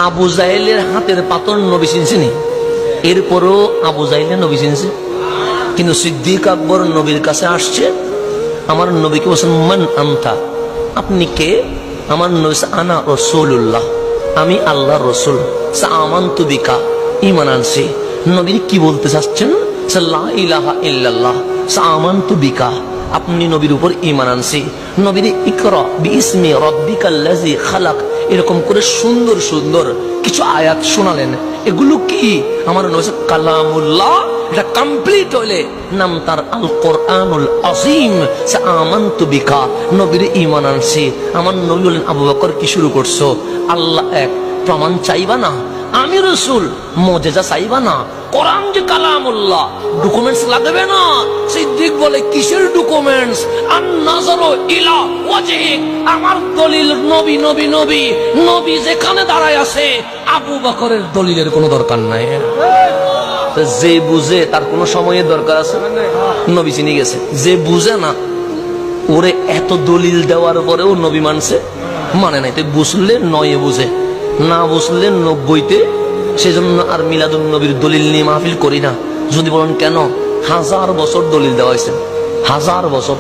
আবু জাহেলের হাতের পাথর নবী চিনছেনি, এরপরও আবু জাহেলে নবী চিনছে। কিন্তু সিদ্দিক আকবর নবীর কাছে আসছে, আমার নবীকে বলছেন মান আনতা, আপনি কে? আমার নবী আনা রাসূলুল্লাহ, আমি আল্লাহর রাসূল। আমানতু বিকা, ঈমান আনছি। নবী কি বলতে চাচ্ছেন? লা ইলাহা ইল্লাল্লাহ আমানতু বিকা, আপনি নবীর উপর ঈমান আনছি। নবীর ইকরা বিইসমি রাব্বিকাল্লাযী খালাক, এরকম করে সুন্দর সুন্দর কিছু আয়াত শোনালেন। এগুলো কি? আমার নবী কালামুল্লাহ, এটা কমপ্লিট হইলে নাম তার আল কোরআনুল আযীম। আমানতু বিকা, নবীর ঈমান আনছি। আমার নবী বলেন, আবু বকর কি শুরু করছো? আল্লাহ এক, প্রমাণ চাইবা না? আমি রাসূল, মুজিজা চাইবা না? কোরআন যে কালামুল্লাহ, ডকুমেন্টস লাগবে না? সিদ্দিক বলে, কিসের ডকুমেন্টস? আন নাযারু ইলা ওয়াজহিক, আমার দলিল নবী নবী নবী। নবী যেখানে দাঁড়ায় আছে, আবু বকরের দলিলের কোনো দরকার নাই। যে বুঝে তার কোনো সময়ের দরকার আছে? নবী চিনে গেছে। যে বুঝে না, ওরে এত দলিল দেওয়ার পরেও নবী মানছে, মানে নাই। তো বুঝলে নয়ে বুঝে, না বুঝলে 90-তে। সেজন্য আর মিলাদুন নবীর দলিল নিয়ে মাহফিল করি না। যদি বলেন কেন, 1000 বছর দলিল দেওয়া হয়েছে, 1000 বছর।